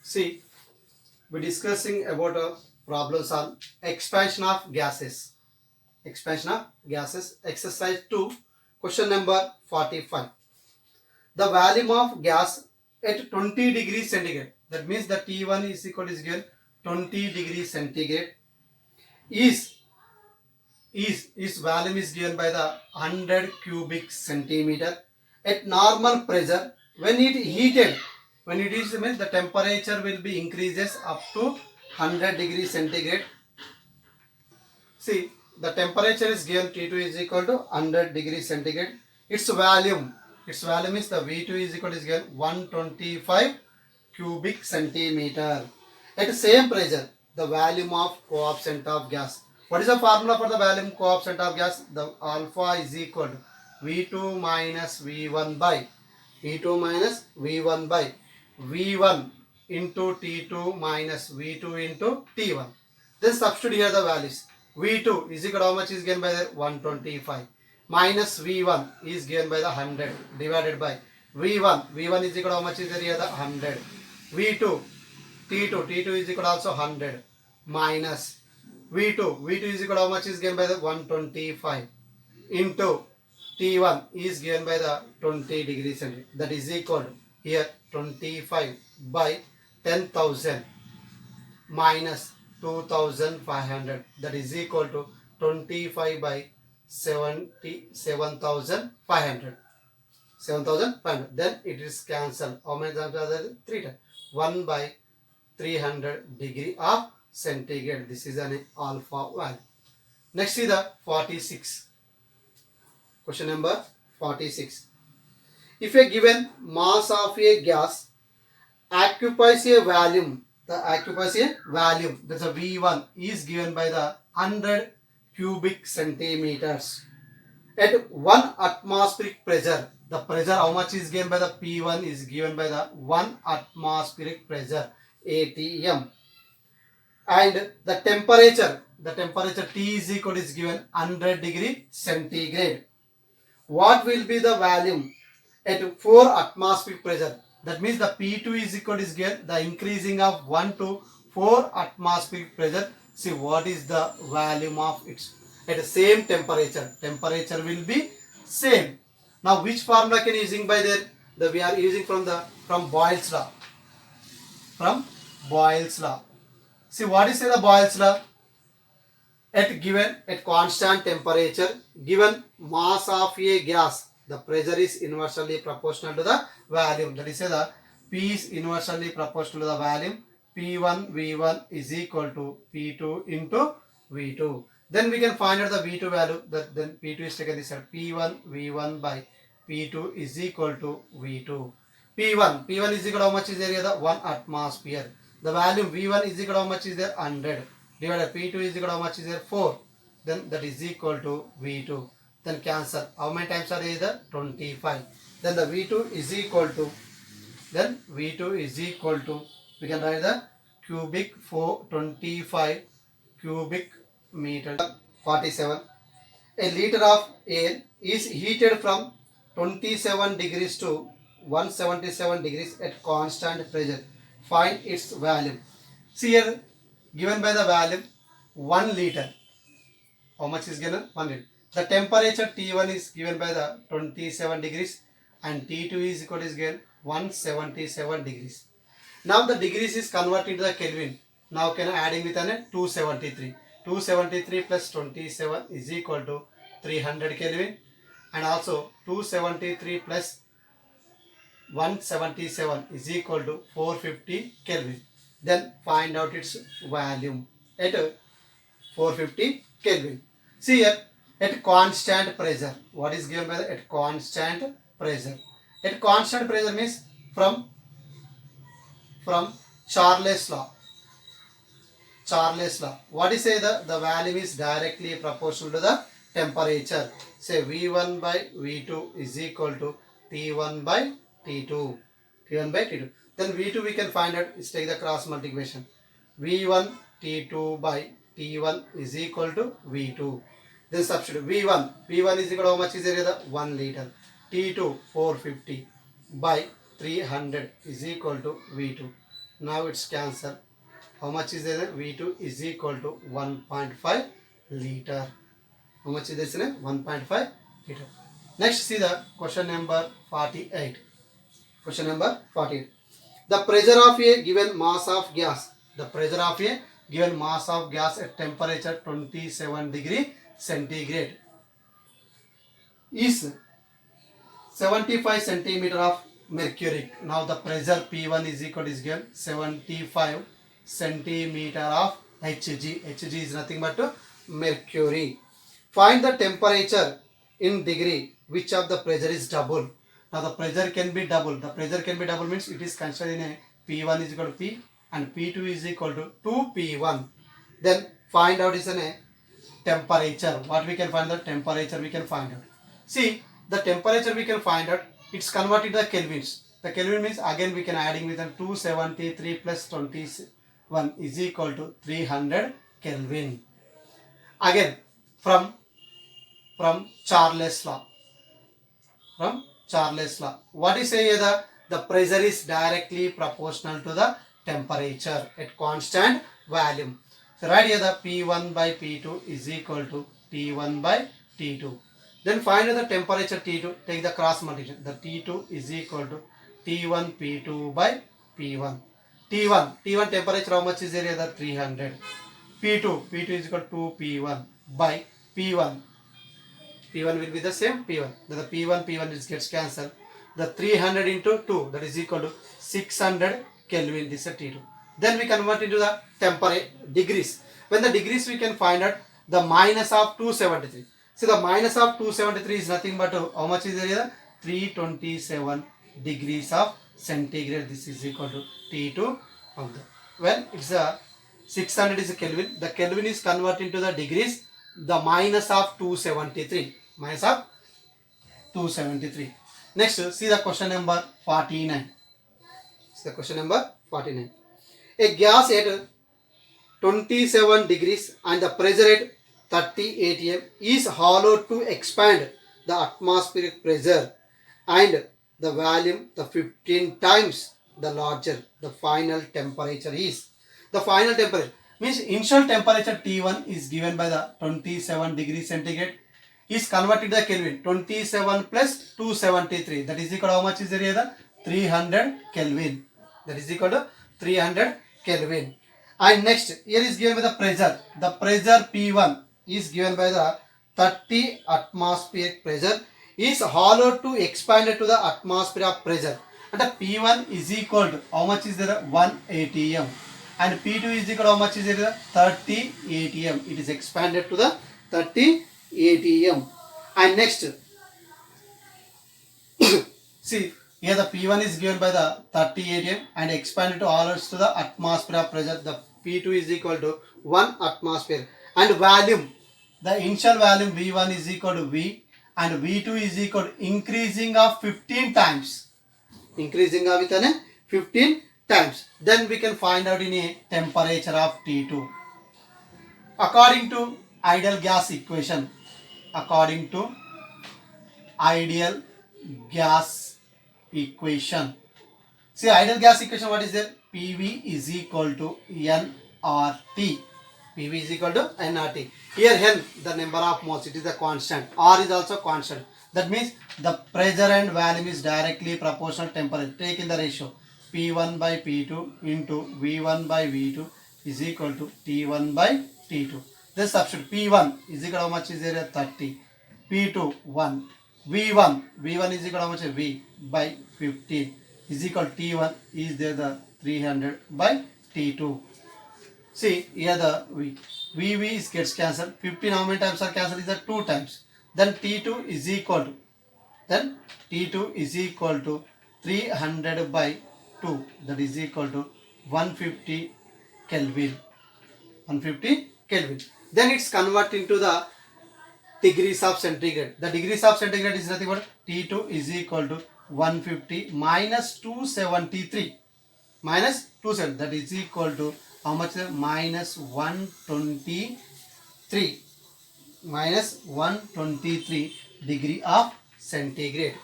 See, we're discussing about problems on expansion of gases. Expansion of gases. Exercise 2, question number 45. The volume of gas at 20 degrees centigrade. That means the T1 is equal is given 20 degrees centigrade is its volume is given by the 100 cubic centimeter at normal pressure. When it heated, when it is means the temperature will be increases up to 100 degrees centigrade. See, the temperature is given T2 is equal to 100 degrees centigrade. Its volume is the V2 is equal to is given 125 cubic centimeter. At the same pressure, the volume of coefficient of gas. What is the formula for the volume coefficient of gas? The alpha is equal to V2 minus V1 by V1 into T2 minus V2 into T1. Then substitute here the values. V2 is equal to how much is given by the 125 minus V1 is given by the 100 divided by V1 is equal to how much is there here the 100. V2 T2 is equal to also 100 minus V2 is equal to how much is given by the 125 into T1 is given by the 20 degrees centigrade. That is equal to here 25 by 10,000 minus 2,500. That is equal to 25 by 7,500. 7,500. Then it is cancelled. How many times are there? 3 times. 1 by 300 degree of centigrade. This is an alpha value. Next is the 46. Question number 46. If a given mass of a gas occupies a volume, that's a V1 is given by the 100 cubic centimeters. At 1 atmospheric pressure, the pressure how much is given by the P1 is given by the 1 atmospheric pressure ATM. And the temperature T is equal is given 100 degree centigrade. What will be the volume at 4 atmospheric pressure? That means the P2 is equal is given the increasing of 1 to 4 atmospheric pressure. See what is the volume of it at the same temperature. Temperature will be same. Now which formula can using by there? We are using from Boyle's law. From Boyle's law. See what is the Boyle's law? At constant temperature, given mass of a gas, the pressure is inversely proportional to the volume. That is the P is inversely proportional to the volume. P1 V1 is equal to P2 into V2. Then we can find out the V2 value. Then P2 is taken this side. P1 V1 by P2 is equal to V2. P1 is equal to how much is there? The 1 atmosphere. The value V1 is equal to how much is there? 100. Divided P2 is equal to how much is there? 4. Then that is equal to V2. Then cancel. How many times are there? 25. Then the V2 is equal to, we can write the cubic 425 cubic meter. 47. A liter of air is heated from 27 degrees to 177 degrees at constant pressure. Find its volume. See here, given by the volume 1 liter. How much is given? 1 liter. The temperature T1 is given by the 27 degrees and T2 is equal is given 177 degrees. Now the degrees is converted to the Kelvin. Now can adding with an 273. 273 plus 27 is equal to 300 Kelvin, and also 273 plus 177 is equal to 450 Kelvin. Then find out its volume at 450 Kelvin. See here, at constant pressure. What is given by the at constant pressure? At constant pressure means from Charles law. What is say the volume is directly proportional to the temperature. Say V1 by V2 is equal to T1 by T2. Then V2 we can find out. Let's take the cross multiplication. V1 T2 by T1 is equal to V2. Then substitute V1 is equal to how much is there? 1 liter. T2 450 by 300 is equal to V2. Now it's cancelled. How much is there? V2 is equal to 1.5 liter. How much is this? 1.5 liter. Next, see the question number 48. Question number 48. The pressure of a given mass of gas. The pressure of a given mass of gas at temperature 27 degree centigrade is 75 centimeter of mercury. Now the pressure P1 is equal is given 75 centimeter of Hg. Hg is nothing but mercury. Find the temperature in degree which of the pressure is double. Now the pressure can be double. The pressure can be double means it is considered in a P1 is equal to P and P2 is equal to 2P1. Then find out is a temperature. What we can find the temperature we can find out. See the temperature we can find out. It's converted to the kelvins. The kelvin means again we can adding with 273 plus 21 is equal to 300 Kelvin. Again from Charles law. From Charles law. What is say here? The pressure is directly proportional to the temperature at constant volume. So right here the P1 by P2 is equal to T1 by T2. Then find the temperature T2. Take the cross multiplication. The T2 is equal to T1 P2 by P1. T1 temperature how much is there? The 300. P2 is equal to 2P1 by P1. P1 will be the same P1. The P1 is gets cancelled. The 300 into 2 that is equal to 600 Kelvin. This is T2. Then we convert into the temperature degrees. When the degrees we can find out the minus of 273. See the minus of 273 is nothing but how much is there? 327 degrees of centigrade. This is equal to T2 of the. When it's a 600 is a Kelvin. The Kelvin is converted into the degrees. The minus of 273. Minus of 273. Next, see the question number 49. See the question number 49. A gas at 27 degrees and the pressure at 30 atm is hollowed to expand the atmospheric pressure and the volume the 15 times the larger. The final temperature is. The final temperature means initial temperature T1 is given by the 27 degrees centigrade is converted to the Kelvin. 27 plus 273 that is equal to how much is there? The 300 Kelvin. That is equal to 300 Kelvin. And next here is given by the pressure. The pressure P1 is given by the 30 atmospheric pressure is hollowed to expand to the atmosphere of pressure. And the P1 is equal to how much is there? 1 atm. And P2 is equal to how much is there? 30 atm. It is expanded to the 30 atm. And next, see here the P1 is given by the 30 atm and expanded to all to the atmosphere of pressure. The P2 is equal to 1 atmosphere. And volume, the initial volume V1 is equal to V and V2 is equal to increasing of 15 times. Increasing of with 15 times. Then we can find out in a temperature of T2. According to ideal gas equation. According to ideal gas equation. See ideal gas equation what is there? PV is equal to nRT. PV is equal to nRT. Here N the number of moles, it is the constant. R is also constant. That means the pressure and volume is directly proportional temperature. Take in the ratio P1 by P2 into V1 by V2 is equal to T1 by T2. Then substitute P1 is equal to how much is there? 30. P2 1. V1 is equal to how much? V by 15 is equal to T1 is there the 300 by T2. See here the V. VV is gets cancelled. 15 how many times are cancelled is the 2 times. Then T2 is equal to 300 by 2 that is equal to 150 Kelvin. 150 Kelvin. Then it's converted into the degrees of centigrade. The degrees of centigrade is nothing but T2 is equal to 150 minus 273 minus 270 that is equal to how much? Minus 123 degree of centigrade.